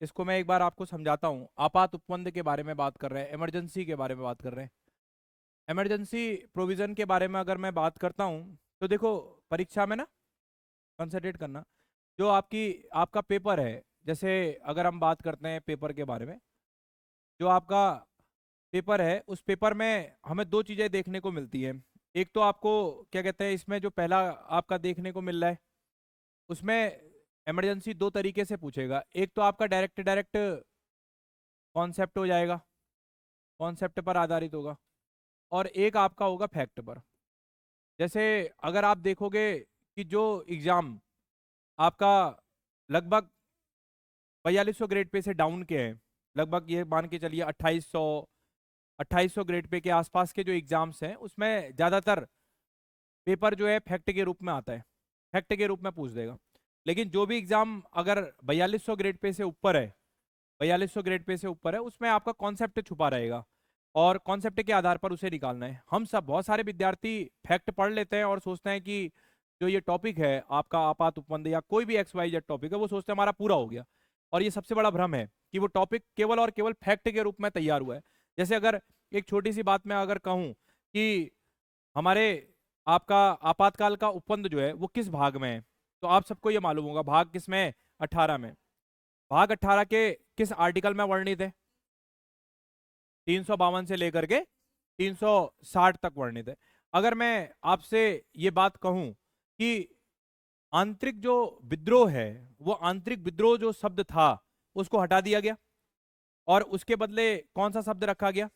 इसको मैं एक बार आपको समझाता हूँ। आपात उपबंध के बारे में बात कर रहे हैं, इमरजेंसी के बारे में बात कर रहे हैं। इमरजेंसी प्रोविजन के बारे में अगर मैं बात करता हूँ तो देखो, परीक्षा में ना कंसंट्रेट करना। जो आपका पेपर है, जैसे अगर हम बात करते हैं पेपर के बारे में, जो आपका पेपर है उस पेपर में हमें दो चीजें देखने को मिलती हैं। एक तो आपको क्या कहते हैं, इसमें जो पहला आपका देखने को मिल रहा है उसमें इमरजेंसी दो तरीके से पूछेगा। एक तो आपका डायरेक्ट डायरेक्ट कॉन्सेप्ट हो जाएगा, कॉन्सेप्ट पर आधारित होगा, और एक आपका होगा फैक्ट पर। जैसे अगर आप देखोगे कि जो एग्जाम आपका लगभग 4200 ग्रेड पे से डाउन के हैं, लगभग ये मान के चलिए 2800 ग्रेड पे के आसपास के जो एग्जाम्स हैं उसमें ज्यादातर पेपर जो है फैक्ट के रूप में आता है, फैक्ट के रूप में पूछ देगा। लेकिन जो भी एग्जाम अगर 4200 ग्रेड पे से ऊपर है, 4200 ग्रेड पे से ऊपर है, उसमें आपका कॉन्सेप्ट छुपा रहेगा और कॉन्सेप्ट के आधार पर उसे निकालना है। हम सब बहुत सारे विद्यार्थी फैक्ट पढ़ लेते हैं और सोचते हैं कि जो ये टॉपिक है आपका आपात उपबंध या कोई भी XYZ टॉपिक है, वो सोचते हैं हमारा पूरा हो गया। और ये सबसे बड़ा भ्रम है कि वो टॉपिक केवल और केवल फैक्ट के रूप में तैयार हुआ है। जैसे अगर एक छोटी सी बात मैं अगर कहूं कि हमारे आपका आपातकाल का उपबंध जो है वो किस भाग में है, तो आप सबको ये मालूम होगा भाग किस में है? 18 में। भाग 18 के किस आर्टिकल में वर्णित है? 352 से लेकर के 360 तक वर्णित है। अगर मैं आपसे ये बात कहूं कि आंतरिक जो विद्रोह है, वो आंतरिक विद्रोह जो शब्द था उसको हटा दिया गया और उसके बदले कौन सा शब्द रखा गया?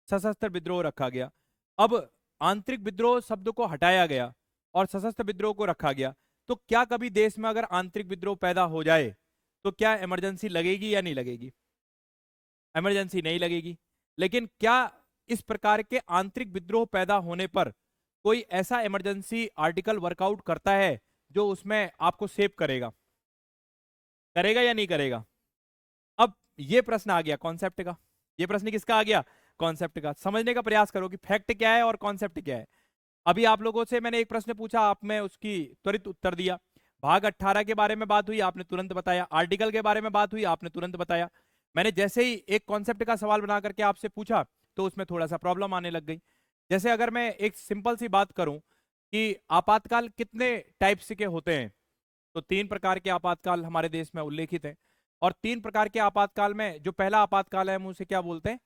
सशस्त्र विद्रोह रखा गया। अब आंतरिक विद्रोह शब्द को हटाया गया और सशस्त्र विद्रोह को रखा गया, तो क्या कभी देश में अगर आंतरिक विद्रोह पैदा हो जाए तो क्या इमरजेंसी लगेगी या नहीं लगेगी? इमरजेंसी नहीं लगेगी। लेकिन क्या इस प्रकार के आंतरिक विद्रोह पैदा होने पर कोई ऐसा इमरजेंसी आर्टिकल वर्कआउट करता है जो उसमें आपको सेव करेगा? करेगा या नहीं करेगा? अब ये प्रश्न आ गया कॉन्सेप्ट का। ये प्रश्न किसका आ गया? कॉन्सेप्ट का। समझने का प्रयास करो कि फैक्ट क्या है और कॉन्सेप्ट क्या है। अभी आप लोगों से मैंने एक प्रश्न पूछा, आप में उसकी त्वरित उत्तर दिया। भाग 18 के बारे में बात हुई, आपने तुरंत बताया। आर्टिकल के बारे में बात हुई, आपने तुरंत बताया। मैंने जैसे ही एक कॉन्सेप्ट का सवाल बना करके आपसे पूछा तो उसमें थोड़ा सा प्रॉब्लम आने लग गई। जैसे अगर मैं एक सिंपल सी बात करूं कि आपातकाल कितने टाइप्स के होते हैं, तो 3 प्रकार के आपातकाल हमारे देश में उल्लेखित हैं। और 3 प्रकार के आपातकाल में जो पहला आपातकाल है हम उसे क्या बोलते हैं?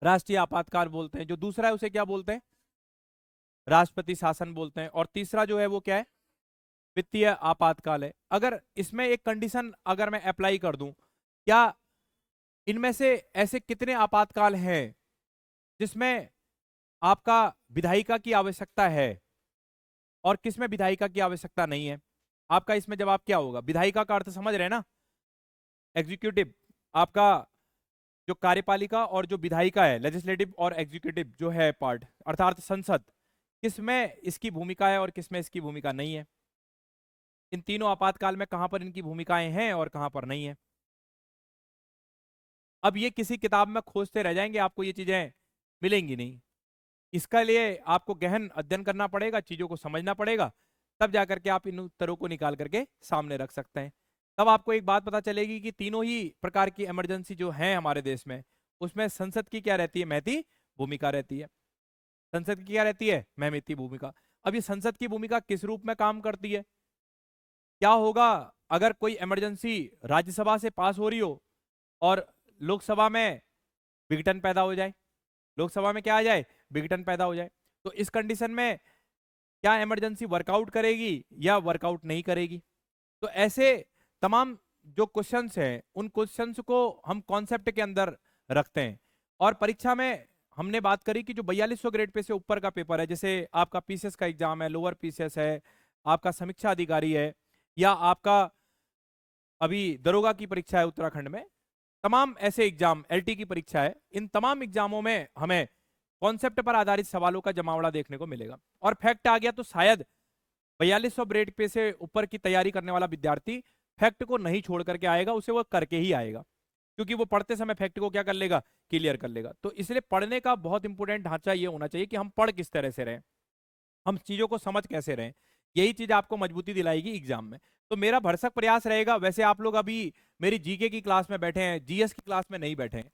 राष्ट्रीय आपातकाल बोलते हैं। जो दूसरा है उसे क्या बोलते हैं? राष्ट्रपति शासन बोलते हैं। और तीसरा जो है वो क्या है? वित्तीय आपातकाल है। अगर इसमें एक कंडीशन अगर मैं अप्लाई कर दूं, क्या इनमें से ऐसे कितने आपातकाल हैं जिसमें आपका विधायिका की आवश्यकता है और किसमें विधायिका की आवश्यकता नहीं है? आपका इसमें जवाब क्या होगा? विधायिका का अर्थ समझ रहे हैं ना? एग्जीक्यूटिव, आपका जो कार्यपालिका और जो विधायिका है, लेजिस्लेटिव और एग्जीक्यूटिव जो है पार्ट, अर्थात संसद, किसमें इसकी भूमिका है और किसमें इसकी भूमिका नहीं है? इन तीनों आपातकाल में कहां पर इनकी भूमिकाएं हैं और कहां पर नहीं है? अब ये किसी किताब में खोजते रह जाएंगे, आपको ये चीजें मिलेंगी नहीं। इसका लिए आपको गहन अध्ययन करना पड़ेगा, चीजों को समझना पड़ेगा, तब जाकर के आप इन उत्तरों को निकाल करके सामने रख सकते हैं। तब आपको एक बात पता चलेगी कि तीनों ही प्रकार की इमरजेंसी जो है हमारे देश में, उसमें संसद की क्या रहती है? महती भूमिका रहती है। संसद की क्या रहती है? महती भूमिका। अब ये संसद की भूमिका किस रूप में काम करती है? क्या होगा अगर कोई इमरजेंसी राज्यसभा से पास हो रही हो और लोकसभा में विघटन पैदा हो जाए? लोकसभा में क्या आ जाए? विघटन पैदा हो जाए। तो इस कंडीशन में क्या इमरजेंसी वर्कआउट करेगी या वर्कआउट नहीं करेगी? तो ऐसे तमाम जो क्वेश्चंस हैं, उन क्वेश्चंस को हम कॉन्सेप्ट के अंदर रखते हैं। और परीक्षा में हमने बात करी कि जो 4200 ग्रेड पे से ऊपर का पेपर है, जैसे आपका पीसीएस का एग्जाम है, लोअर पीसीएस है, आपका समीक्षा अधिकारी है, या आपका अभी दरोगा की परीक्षा है उत्तराखंड में, तमाम ऐसे एग्जाम, एलटी की परीक्षा है, इन तमाम एग्जामों में हमें कॉन्सेप्ट पर आधारित सवालों का जमावड़ा देखने को मिलेगा। और फैक्ट आ गया तो शायद 4200 ग्रेड पे से ऊपर की तैयारी करने वाला विद्यार्थी फैक्ट को नहीं छोड़ करके आएगा, उसे वो करके ही आएगा, क्योंकि वो पढ़ते समय फैक्ट को क्या कर लेगा? क्लियर कर लेगा। तो इसलिए पढ़ने का बहुत इंपॉर्टेंट ढांचा ये होना चाहिए कि हम पढ़ किस तरह से रहें, हम चीजों को समझ कैसे रहें। यही चीज आपको मजबूती दिलाएगी एग्जाम में। तो मेरा भरसक प्रयास रहेगा, वैसे आप लोग अभी मेरी जीके की क्लास में बैठे हैं, जीएस की क्लास में नहीं बैठे हैं,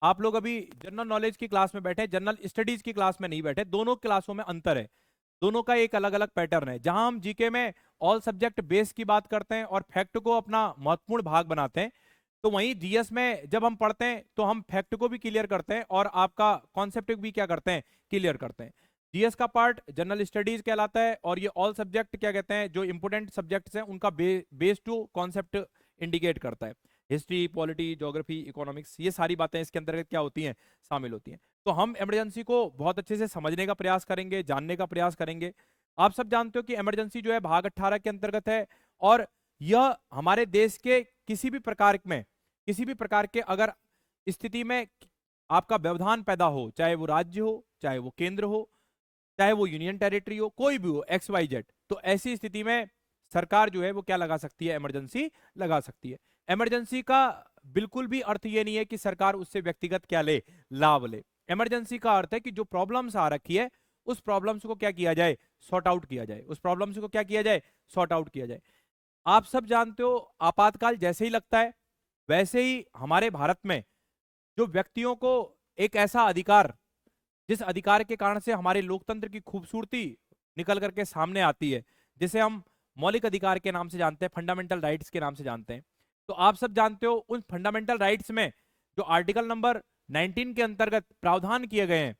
आप लोग अभी जनरल नॉलेज की क्लास में बैठे हैं, जनरल स्टडीज की क्लास में नहीं बैठे। दोनों क्लासों में अंतर है, दोनों का एक अलग अलग पैटर्न है। जहां हम जीके में ऑल सब्जेक्ट बेस की बात करते हैं और फैक्ट को अपना महत्वपूर्ण भाग बनाते हैं, तो वहीं जीएस में जब हम पढ़ते हैं तो हम फैक्ट को भी क्लियर करते हैं और आपका कॉन्सेप्ट भी क्या करते हैं, क्लियर करते हैं। जीएस का पार्ट जनरल स्टडीज कहलाता है और ये ऑल सब्जेक्ट क्या कहते हैं, जो इंपोर्टेंट सब्जेक्ट्स हैं उनका बेस टू कॉन्सेप्ट इंडिकेट करता है। हिस्ट्री, पॉलिटी, ज्योग्राफी, इकोनॉमिक्स, ये सारी बातें इसके अंतर्गत क्या होती हैं, शामिल होती हैं। तो हम इमरजेंसी को बहुत अच्छे से समझने का प्रयास करेंगे, जानने का प्रयास करेंगे। आप सब जानते हो कि इमरजेंसी जो है भाग 18 के अंतर्गत है और यह हमारे देश के किसी भी प्रकार में, किसी भी प्रकार के अगर स्थिति में आपका व्यवधान पैदा हो, चाहे वो राज्य हो, चाहे वो केंद्र हो, चाहे वो यूनियन टेरिटरी हो, कोई भी हो, XYZ, तो ऐसी स्थिति में सरकार जो है वो क्या लगा सकती है, इमरजेंसी लगा सकती है। इमरजेंसी का बिल्कुल भी अर्थ ये नहीं है कि सरकार उससे व्यक्तिगत क्या ले, लाभ ले। इमरजेंसी का अर्थ है कि जो प्रॉब्लम्स आ रखी है उस प्रॉब्लम्स को क्या किया जाए, सॉर्ट आउट किया जाए, उस प्रॉब्लम्स को क्या किया जाए, सॉर्ट आउट किया जाए। आप सब जानते हो आपातकाल जैसे ही लगता है वैसे ही हमारे भारत में जो व्यक्तियों को एक ऐसा अधिकार, जिस अधिकार के कारण से हमारे लोकतंत्र की खूबसूरती निकल करके सामने आती है, जिसे हम मौलिक अधिकार के नाम से जानते हैं, फंडामेंटल राइट्स के नाम से जानते हैं। तो आप सब जानते हो उन फंडामेंटल राइट्स में जो आर्टिकल नंबर 19 के अंतर्गत प्रावधान किए गए हैं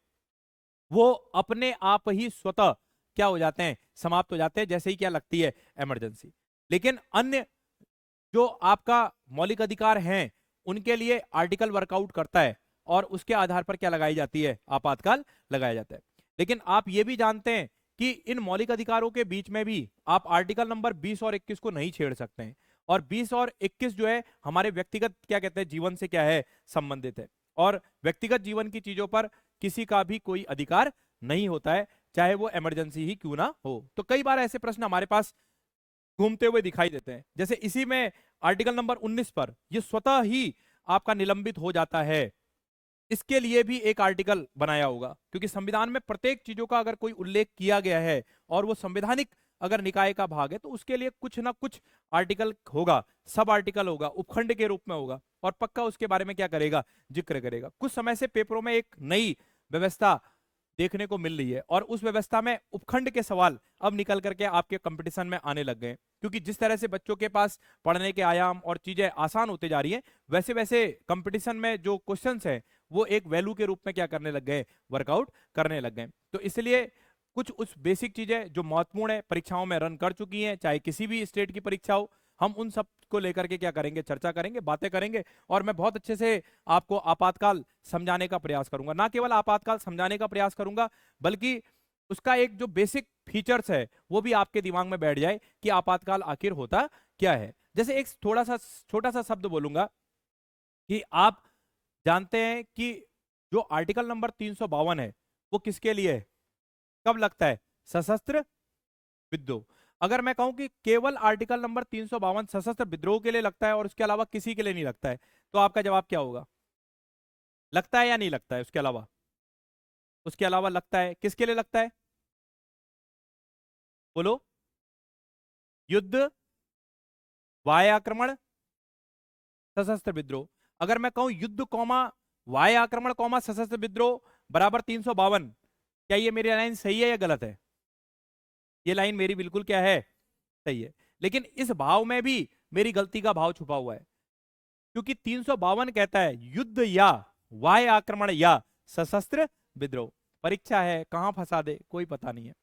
वो अपने आप ही स्वतः क्या हो जाते हैं, समाप्त हो जाते हैं जैसे ही क्या लगती है, इमरजेंसी। लेकिन अन्य जो आपका मौलिक अधिकार हैं उनके लिए आर्टिकल वर्कआउट करता है और उसके आधार पर क्या लगाई जाती है, आपातकाल लगाया जाता है। लेकिन आप ये भी जानते हैं कि इन मौलिक अधिकारों के बीच में भी आप आर्टिकल नंबर 20 और 21 को नहीं छेड़ सकते हैं, और 20 और 21 जो है हमारे व्यक्तिगत क्या कहते हैं, जीवन से क्या है, संबंधित है। और व्यक्तिगत जीवन की चीजों पर किसी का भी कोई अधिकार नहीं होता है, चाहे वो इमरजेंसी ही क्यों ना हो। तो कई बार ऐसे प्रश्न हमारे पास घूमते हुए दिखाई देते हैं, जैसे इसी में आर्टिकल नंबर 19 पर यह स्वतः ही आपका निलंबित हो जाता है, इसके लिए भी एक आर्टिकल बनाया होगा, क्योंकि संविधान में प्रत्येक चीजों का अगर कोई उल्लेख किया गया है और वो संवैधानिक अगर निकाय का भाग है तो उसके लिए कुछ ना कुछ आर्टिकल होगा, सब आर्टिकल होगा, उपखंड के रूप में होगा और पक्का उसके बारे में क्या करेगा, जिक्र करेगा। कुछ समय से पेपरों में एक नई व्यवस्था देखने को मिल रही है और उस व्यवस्था में उपखंड के सवाल अब निकल करके आपके कंपटीशन में आने लग गए, क्योंकि जिस तरह से बच्चों के पास पढ़ने के आयाम और चीजें आसान होते जा रही हैं, वैसे वैसे कंपटीशन में जो क्वेश्चंस हैं वो एक वैल्यू के रूप में क्या करने लग गए, वर्कआउट करने लग गए। तो इसलिए कुछ उस बेसिक चीजें जो महत्वपूर्ण है परीक्षाओं में रन कर चुकी हैं, चाहे किसी भी स्टेट की परीक्षा हो, हम उन सब को लेकर के क्या करेंगे, चर्चा करेंगे, बातें करेंगे और मैं बहुत अच्छे से आपको आपातकाल समझाने का प्रयास करूंगा। ना केवल आपातकाल समझाने का प्रयास करूंगा बल्कि उसका एक जो बेसिक फीचर्स है वो भी आपके दिमाग में बैठ जाए कि आपातकाल आखिर होता क्या है। जैसे एक थोड़ा सा छोटा सा शब्द बोलूंगा कि आप जानते हैं कि जो आर्टिकल नंबर 352 है वो किसके लिए है, कब लगता है, सशस्त्र विद्रोह। अगर मैं कहूं कि केवल आर्टिकल नंबर 352 सशस्त्र विद्रोह के लिए लगता है और उसके अलावा किसी के लिए नहीं लगता है, तो आपका जवाब क्या होगा, लगता है या नहीं लगता है, उसके अलावा, उसके अलावा लगता है, किसके लिए लगता है, बोलो, युद्ध, वाय आक्रमण, सशस्त्र विद्रोह। अगर मैं कहूं युद्ध कौमा वाय आक्रमण कौमा सशस्त्र विद्रोह बराबर 352, क्या ये मेरी लाइन सही है या गलत है, ये लाइन मेरी बिल्कुल क्या है, सही है। लेकिन इस भाव में भी मेरी गलती का भाव छुपा हुआ है, क्योंकि 352 कहता है युद्ध या वाय आक्रमण या सशस्त्र विद्रोह। परीक्षा है, कहां फंसा दे कोई पता नहीं है,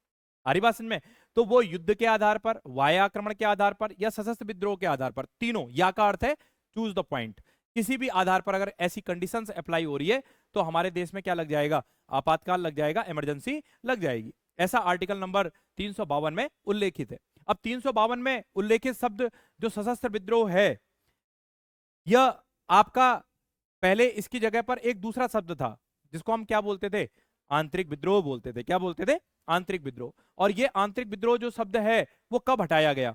हरी बात समझ में। तो वो युद्ध के आधार पर, वाय आक्रमण के आधार पर या सशस्त्र विद्रोह के आधार पर, तीनों या का अर्थ है चूज द पॉइंट, किसी भी आधार पर अगर ऐसी कंडीशंस अप्लाई हो रही है तो हमारे देश में क्या लग जाएगा, आपातकाल लग जाएगा, इमरजेंसी लग जाएगी। ऐसा आर्टिकल नंबर 352 में उल्लेखित है। अब 352 में उल्लेखित शब्द जो सशस्त्र विद्रोह है, यह आपका पहले इसकी जगह पर एक दूसरा शब्द था जिसको हम क्या बोलते थे, आंतरिक विद्रोह बोलते थे। क्या बोलते थे, आंतरिक विद्रोह। और ये आंतरिक विद्रोह जो शब्द है वो कब हटाया गया,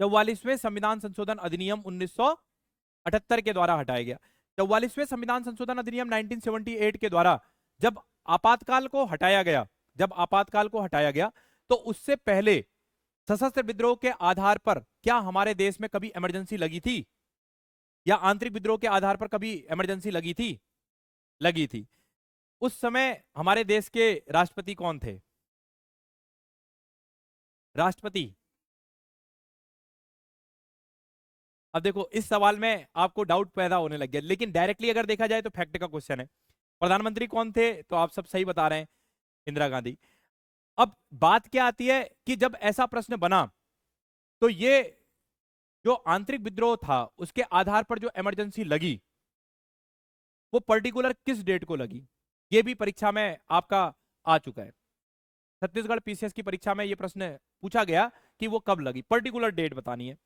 44वें संविधान संशोधन अधिनियम 1978 के द्वारा हटाया गया। 44वें संविधान संशोधन अधिनियम 1978 के द्वारा जब आपातकाल को हटाया गया, जब आपातकाल को हटाया गया तो उससे पहले सशस्त्र विद्रोह के आधार पर क्या हमारे देश में कभी इमरजेंसी लगी थी, या आंतरिक विद्रोह के आधार पर कभी इमरजेंसी लगी थी? लगी थी। उस समय हमारे देश के राष्ट्रपति कौन थे? राष्ट्रपति। अब देखो इस सवाल में आपको डाउट पैदा होने लग गया, लेकिन डायरेक्टली अगर देखा जाए तो फैक्ट का क्वेश्चन है। प्रधानमंत्री कौन थे? तो आप सब सही बता रहे हैं, इंदिरा गांधी। अब बात क्या आती है कि जब ऐसा प्रश्न बना तो ये जो आंतरिक विद्रोह था उसके आधार पर जो इमरजेंसी लगी वो पर्टिकुलर किस डेट को लगी, ये भी परीक्षा में आपका आ चुका है। छत्तीसगढ़ पीसीएस की परीक्षा में ये प्रश्न पूछा गया कि वो कब लगी, पर्टिकुलर डेट बतानी है।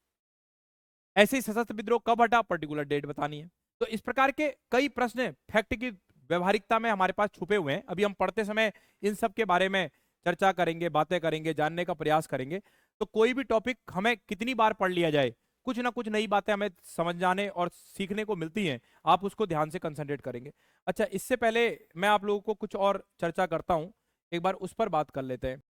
ऐसे ही सशस्त्र विद्रोह कब हटा, पर्टिकुलर डेट बतानी है। तो इस प्रकार के कई प्रश्न फैक्ट की व्यवहारिकता में हमारे पास छुपे हुए हैं। अभी हम पढ़ते समय इन सब के बारे में चर्चा करेंगे, बातें करेंगे, जानने का प्रयास करेंगे। तो कोई भी टॉपिक हमें कितनी बार पढ़ लिया जाए, कुछ ना कुछ नई बातें हमें समझ जाने और सीखने को मिलती हैं। आप उसको ध्यान से कंसंट्रेट करेंगे। अच्छा, इससे पहले मैं आप लोगों को कुछ और चर्चा करता हूं, एक बार उस पर बात कर लेते हैं।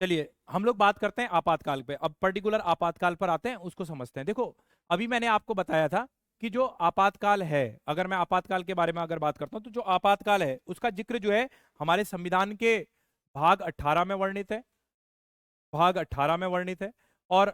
चलिए हम लोग बात करते हैं आपातकाल पे। अब पर्टिकुलर आपातकाल पर आते हैं, उसको समझते हैं। देखो अभी मैंने आपको बताया था कि जो आपातकाल है, अगर मैं आपातकाल के बारे में अगर बात करता हूं तो जो आपातकाल है उसका जिक्र जो है हमारे संविधान के भाग 18 में वर्णित है। भाग 18 में वर्णित है। और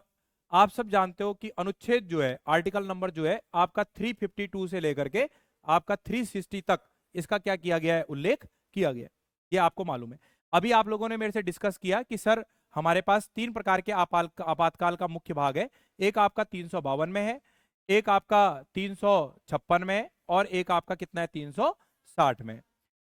आप सब जानते हो कि अनुच्छेद जो है, आर्टिकल नंबर जो है आपका 352 से लेकर के आपका 360 तक इसका क्या किया गया है, उल्लेख किया गया है। ये आपको मालूम है। अभी आप लोगों ने मेरे से डिस्कस किया कि सर हमारे पास तीन प्रकार के आपातकाल का मुख्य भाग है। एक आपका 352 में है, एक आपका 356 में है, और एक आपका कितना है, 360 में।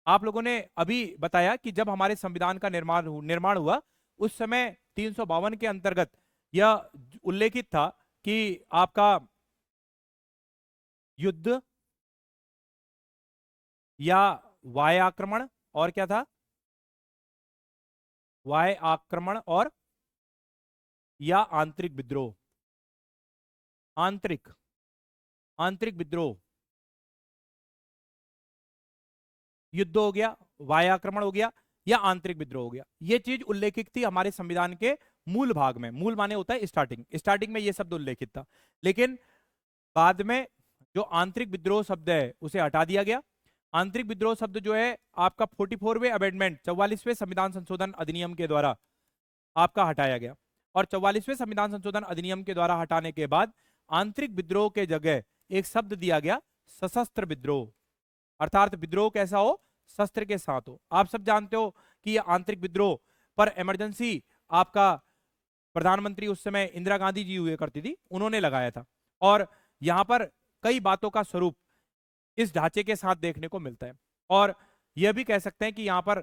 आप लोगों ने अभी बताया कि जब हमारे संविधान का निर्माण हुआ उस समय 352 के अंतर्गत यह उल्लेखित था कि आपका युद्ध या वाय आक्रमण, और क्या था, वाय आक्रमण और या आंतरिक विद्रोह, आंतरिक आंतरिक विद्रोह, युद्ध हो गया, वाय आक्रमण हो गया, या आंतरिक विद्रोह हो गया। ये चीज उल्लेखित थी हमारे संविधान के मूल भाग में। मूल माने होता है स्टार्टिंग, स्टार्टिंग में ये शब्द उल्लेखित था। लेकिन बाद में जो आंतरिक विद्रोह शब्द है उसे हटा दिया गया। आंतरिक विद्रोह शब्द जो है आपका 44वें अमेंडमेंट, 44वें संविधान संशोधन अधिनियम के द्वारा आपका हटाया गया। और 44वें संविधान संशोधन अधिनियम के द्वारा हटाने के बाद आंतरिक विद्रोह के जगह एक शब्द दिया गया, सशस्त्र विद्रोह। अर्थात विद्रोह कैसा हो, शस्त्र के साथ हो। आप सब जानते हो कि ये आंतरिक विद्रोह पर इमरजेंसी आपका प्रधानमंत्री उस समय इंदिरा गांधी जी हुए करती थी, उन्होंने लगाया था। और यहां पर कई बातों का स्वरूप इस ढांचे के साथ देखने को मिलता है। और यह भी कह सकते हैं कि यहां पर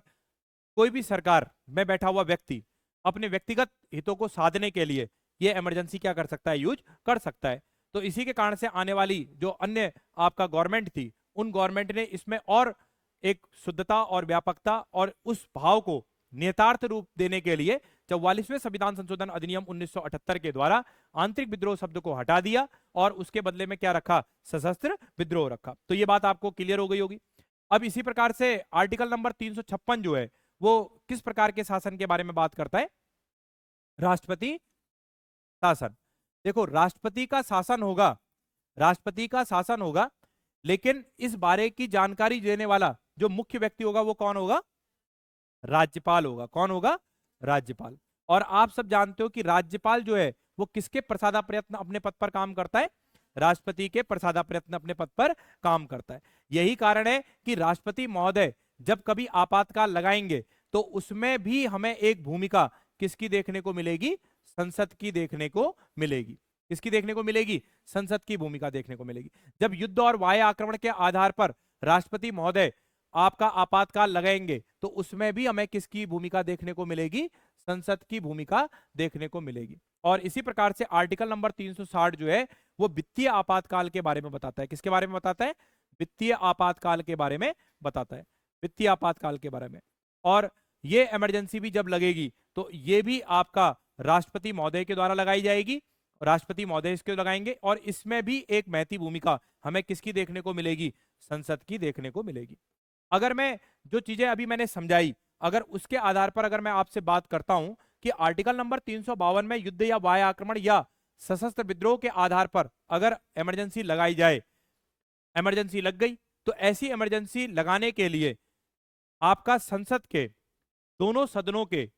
कोई भी सरकार में बैठा हुआ व्यक्ति अपने व्यक्तिगत हितों को साधने के लिए यह इमरजेंसी क्या कर सकता है, यूज कर सकता है। तो इसी के कारण से आने वाली जो अन्य आपका गवर्नमेंट थी, उन गवर्नमेंट ने इसमें और एक शुद्धता और व्यापकता और उस भाव को नियतार्थ रूप देने के लिए 44वें संविधान संशोधन अधिनियम 1978 के द्वारा आंतरिक विद्रोह शब्द को हटा दिया और उसके बदले में क्या रखा, सशस्त्र विद्रोह रखा। तो ये बात आपको क्लियर हो गई होगी। अब इसी प्रकार से आर्टिकल नंबर 356 जो है वो किस प्रकार के शासन के बारे में बात करता है, राष्ट्रपति शासन। देखो राष्ट्रपति का शासन होगा, राष्ट्रपति का शासन होगा, लेकिन इस बारे की जानकारी देने वाला जो मुख्य व्यक्ति होगा वो कौन होगा, राज्यपाल होगा। कौन होगा, राज्यपाल। और आप सब जानते हो कि राज्यपाल जो है वो किसके प्रसादा प्रयत्न अपने पद पर काम करता है, राष्ट्रपति के प्रसादा प्रयत्न अपने पद पर काम करता है। यही कारण है कि राष्ट्रपति महोदय जब कभी आपातकाल लगाएंगे तो उसमें भी हमें एक भूमिका किसकी देखने को मिलेगी, संसद की देखने को मिलेगी। किसकी देखने को मिलेगी, संसद की भूमिका देखने को मिलेगी। जब युद्ध और वाय आक्रमण के आधार पर राष्ट्रपति महोदय आपका आपातकाल लगाएंगे तो उसमें भी हमें किसकी भूमिका देखने को मिलेगी, संसद की भूमिका देखने को मिलेगी। और इसी प्रकार से आर्टिकल नंबर 360 जो है वो वित्तीय आपातकाल के बारे में बताता है। किसके बारे में बताता है, वित्तीय आपातकाल के बारे में बताता है, वित्तीय आपातकाल के बारे में। और ये इमरजेंसी भी जब लगेगी तो ये भी आपका राष्ट्रपति महोदय के द्वारा लगाई जाएगी, राष्ट्रपति महोदय इसके लगाएंगे। और इसमें भी एक महती भूमिका हमें किसकी देखने को मिलेगी, संसद की देखने को मिलेगी। अगर मैं जो चीजें अभी मैंने समझाई, अगर उसके आधार पर अगर मैं आपसे बात करता हूं कि आर्टिकल नंबर 352 में युद्ध या वायु आक्रमण या सशस्त्र विद्रोह के आधार पर अगर इमरजेंसी लगाई जाए, इमरजेंसी लग गई, तो ऐसी इमरजेंसी लगाने के लिए आपका संसद के दोनों सदनों के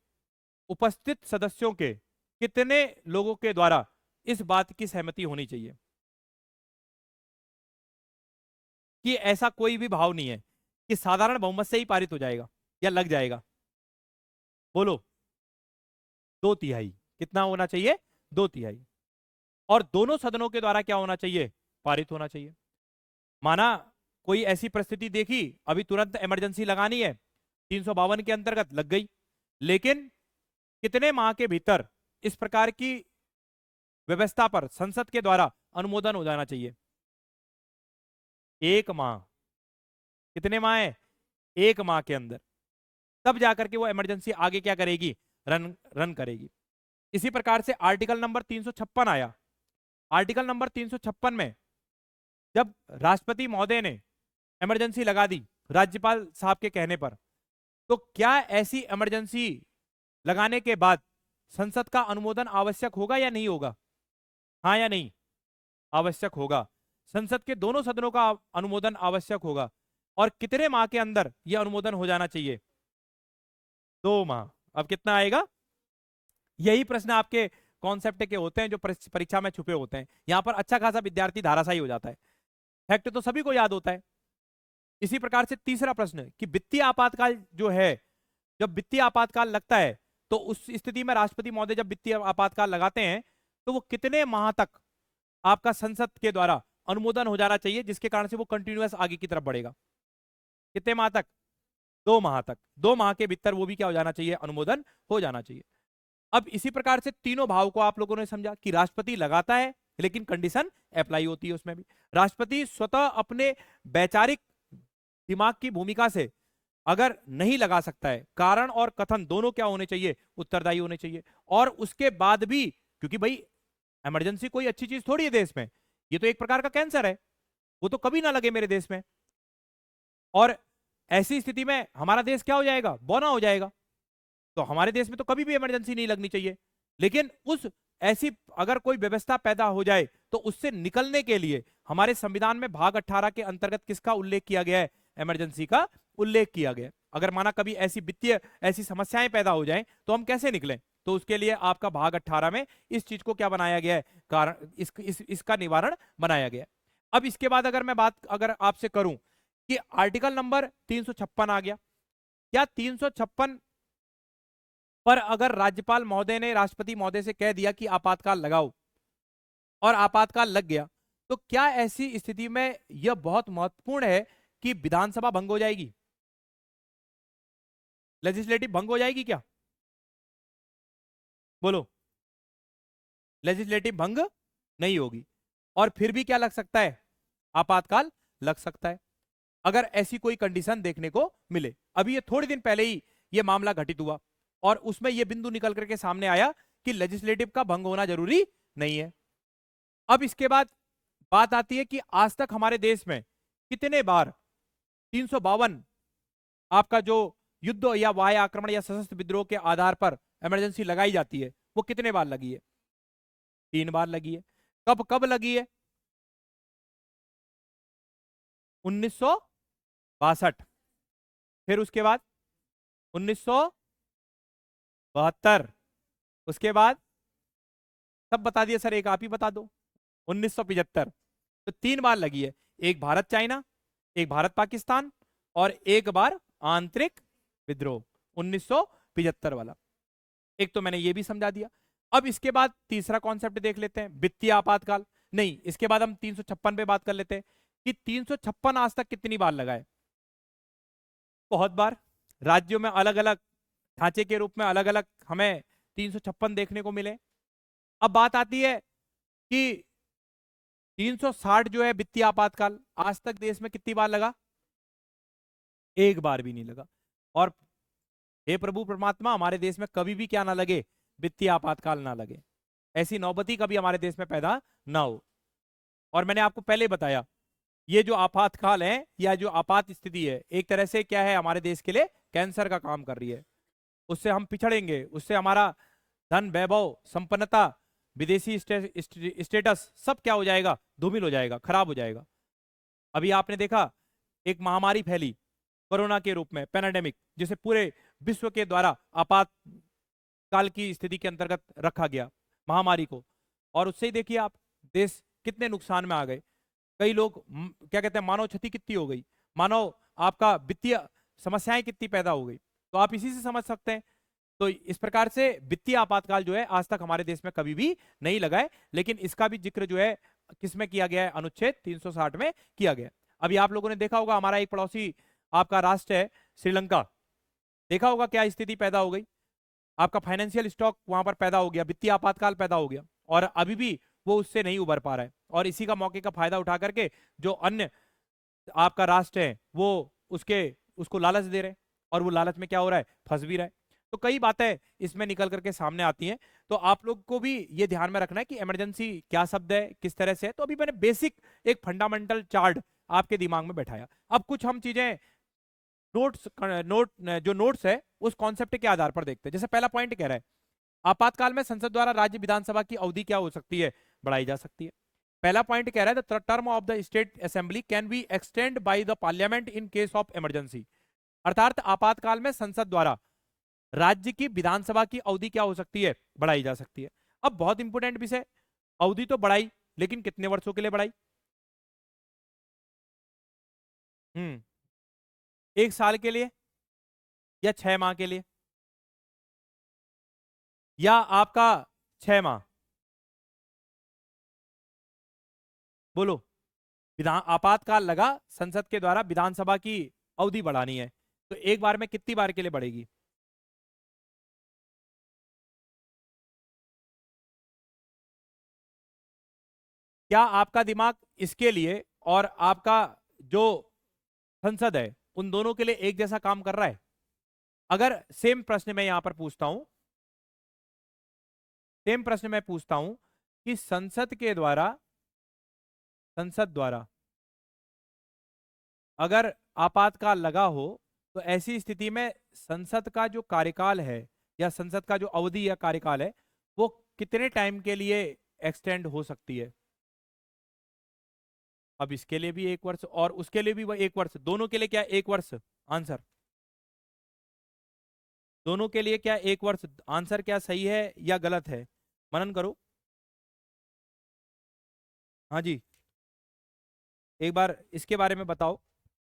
उपस्थित सदस्यों के कितने लोगों के द्वारा इस बात की सहमति होनी चाहिए? कि ऐसा कोई भी भाव नहीं है कि साधारण बहुमत से ही पारित हो जाएगा या लग जाएगा। बोलो, 2/3। कितना होना चाहिए? 2/3। और दोनों सदनों के द्वारा क्या होना चाहिए? पारित होना चाहिए। माना कोई ऐसी परिस्थिति देखी, अभी तुरंत इमरजेंसी लगानी है, 352 के अंतर्गत लग गई, लेकिन कितने माह के भीतर इस प्रकार की व्यवस्था पर संसद के द्वारा अनुमोदन हो जाना चाहिए? 1 माह। कितने माह है? 1 माह के अंदर, तब जाकर के वो इमरजेंसी आगे क्या करेगी? रन करेगी। इसी प्रकार से आर्टिकल नंबर 356 आया। आर्टिकल नंबर 356 में जब राष्ट्रपति महोदय ने इमरजेंसी लगा दी राज्यपाल साहब के कहने पर, तो क्या ऐसी इमरजेंसी लगाने के बाद संसद का अनुमोदन आवश्यक होगा या नहीं होगा? हाँ या नहीं? आवश्यक होगा। संसद के दोनों सदनों का अनुमोदन आवश्यक होगा। और कितने माह के अंदर यह अनुमोदन हो जाना चाहिए? 2 माह। अब कितना आएगा? यही प्रश्न आपके कॉन्सेप्ट के होते हैं जो परीक्षा में छुपे होते हैं। यहां पर अच्छा खासा विद्यार्थी धाराशायी हो जाता है, फैक्ट तो सभी को याद होता है। इसी प्रकार से तीसरा प्रश्न कि वित्तीय आपातकाल जो है, जब वित्तीय आपातकाल लगता है तो उस स्थिति में राष्ट्रपति महोदय जब वित्तीय आपातकाल लगाते हैं तो वो कितने माह तक आपका संसद के द्वारा अनुमोदन हो जाना चाहिए, जिसके कारण से वो कंटिन्यूअस आगे की तरफ बढ़ेगा? कितने माह तक? 2 माह तक। 2 माह के भीतर वो भी क्या हो जाना चाहिए? अनुमोदन हो जाना चाहिए। अब इसी प्रकार से तीनों भाव को आप लोगों ने समझा कि राष्ट्रपति लगाता है लेकिन कंडीशन अप्लाई होती है उसमें भी। राष्ट्रपति स्वतः अपने वैचारिक दिमाग की भूमिका से अगर नहीं लगा सकता है, कारण और कथन दोनों क्या होने चाहिए? उत्तरदायी होने चाहिए। और उसके बाद भी, क्योंकि भाई इमरजेंसी कोई अच्छी चीज थोड़ी है देश में, ये तो एक प्रकार का कैंसर है, वो तो कभी ना लगे मेरे देश में। और ऐसी स्थिति में हमारा देश क्या हो जाएगा? बौना हो जाएगा। तो हमारे देश में तो कभी भी इमरजेंसी नहीं लगनी चाहिए। लेकिन उस ऐसी अगर कोई व्यवस्था पैदा हो जाए तो उससे निकलने के लिए हमारे संविधान में भाग 18 के अंतर्गत किसका उल्लेख किया गया है? इमरजेंसी का उल्लेख किया गया। अगर माना कभी ऐसी वित्तीय ऐसी समस्याएं पैदा हो जाएं तो हम कैसे निकलें? तो उसके लिए आपका भाग 18 में इस चीज को क्या बनाया गया है? कारण इसका निवारण बनाया गया है। अब इसके बाद अगर मैं बात अगर आपसे करूं कि आर्टिकल नंबर 356 आ गया, क्या 356 पर अगर राज्यपाल महोदय ने राष्ट्रपति महोदय से कह दिया कि आपातकाल लगाओ और आपातकाल लग गया, तो क्या ऐसी स्थिति में यह बहुत महत्वपूर्ण है कि विधानसभा भंग हो जाएगी? लेजिस्लेटिव भंग हो जाएगी क्या? बोलो, लेजिस्लेटिव भंग नहीं होगी। और फिर भी क्या लग सकता है? आपातकाल लग सकता है अगर ऐसी कोई कंडीशन देखने को मिले। अभी ये थोड़े दिन पहले ही ये मामला घटित हुआ और उसमें यह बिंदु निकल करके सामने आया कि लेजिस्लेटिव का भंग होना जरूरी नहीं है। अब इसके बाद बात आती है कि आज तक हमारे देश में कितने बार 352 आपका जो युद्ध या वायु आक्रमण या सशस्त्र विद्रोह के आधार पर इमरजेंसी लगाई जाती है, वो कितने बार लगी है? 3 बार लगी है। कब कब लगी है? 1962, फिर उसके बाद 1972, उसके बाद सब बता दिया सर, एक आप ही बता दो। 1975। तो 3 बार लगी है, एक भारत चाइना, एक भारत पाकिस्तान और एक बार आंतरिक विद्रोह 1975 वाला। एक तो मैंने ये भी समझा दिया। अब इसके बाद तीसरा कॉन्सेप्ट देख लेते हैं, वित्तीय आपातकाल। नहीं, इसके बाद हम 356 पे बात कर लेते हैं कि 356 आज तक कितनी बार लगा है? बहुत बार। राज्यों में अलग अलग ढांचे के रूप में अलग अलग हमें 356 देखने को मिले। अब बात आती है कि 360 जो है वित्तीय आपातकाल, आज तक देश में कितनी बार लगा? एक बार भी नहीं लगा। और हे प्रभु परमात्मा, हमारे देश में कभी भी क्या ना लगे? वित्तीय आपातकाल ना लगे, ऐसी नौबती कभी हमारे देश में पैदा ना हो। और मैंने आपको पहले बताया, ये जो आपातकाल है या जो आपात स्थिति है, एक तरह से क्या है? हमारे देश के लिए कैंसर का काम कर रही है। उससे हम पिछड़ेंगे, उससे हमारा धन, वैभव, संपन्नता, विदेशी स्टेटस, सब क्या हो जाएगा, धूमिल हो जाएगा, खराब हो जाएगा। अभी आपने देखा एक महामारी फैली कोरोना के रूप में, पैनाडेमिक, जिसे पूरे विश्व के द्वारा आपातकाल की स्थिति के अंतर्गत रखा गया महामारी को, और उससे ही देखिए आप देश कितने नुकसान में आ गए। कई लोग क्या कहते हैं, मानव क्षति कितनी हो गई, मानव आपका वित्तीय समस्याएं कितनी पैदा हो गई, तो आप इसी से समझ सकते हैं। तो इस प्रकार से वित्तीय आपातकाल जो है आज तक हमारे देश में कभी भी नहीं लगा है, लेकिन इसका भी जिक्र जो है किसमें किया गया है, अनुच्छेद 360 में किया गया। अभी आप लोगों ने देखा होगा हमारा एक पड़ोसी आपका राष्ट्र है श्रीलंका, देखा होगा क्या स्थिति पैदा हो गई, आपका फाइनेंशियल स्टॉक वहां पर पैदा हो गया, वित्तीय आपातकाल पैदा हो गया, और अभी भी वो उससे नहीं उबर पा रहा है। और इसी का मौके का फायदा उठा करके जो अन्य आपका राष्ट्र है वो उसको लालच दे रहे हैं, और वो लालच में क्या हो रहा है, फंस भी रहा है। तो कई बातें इसमें निकल करके सामने आती हैं। तो आप लोग को भी ये ध्यान में रखना है कि इमरजेंसी क्या शब्द है, किस तरह से है। तो अभी मैंने बेसिक एक फंडामेंटल चार्ट आपके दिमाग में बैठाया। अब कुछ हम चीजें जो नोट्स है उस कॉन्सेप्ट के आधार पर देखते हैं। जैसे पहला पॉइंट कह रहा है, आपातकाल में संसद द्वारा राज्य विधानसभा की अवधि क्या हो सकती है, बढ़ाई जा सकती है। पहला पॉइंट कह रहा है the term of the state assembly can be extend by the parliament in case of emergency. अर्थात आपातकाल में संसद द्वारा राज्य की विधानसभा की अवधि क्या हो सकती है, बढ़ाई जा सकती है। अब बहुत इंपोर्टेंट विषय, अवधि तो बढ़ाई, लेकिन कितने वर्षों के लिए बढ़ाई? 1 साल के लिए, या 6 माह के लिए, या आपका 6 माह? बोलो। विधान आपातकाल लगा, संसद के द्वारा विधानसभा की अवधि बढ़ानी है, तो एक बार में कितनी बार के लिए बढ़ेगी? क्या आपका दिमाग इसके लिए और आपका जो संसद है उन दोनों के लिए एक जैसा काम कर रहा है? अगर सेम प्रश्न मैं यहां पर पूछता हूं, सेम प्रश्न मैं पूछता हूं कि संसद द्वारा अगर आपातकाल लगा हो, तो ऐसी स्थिति में संसद का जो कार्यकाल है या संसद का जो अवधि या कार्यकाल है वो कितने टाइम के लिए एक्सटेंड हो सकती है? अब इसके लिए भी 1 वर्ष और उसके लिए भी 1 वर्ष, दोनों के लिए क्या 1 वर्ष? आंसर दोनों के लिए क्या 1 वर्ष? आंसर क्या सही है या गलत है? मनन करो। हाँ जी, एक बार इसके बारे में बताओ।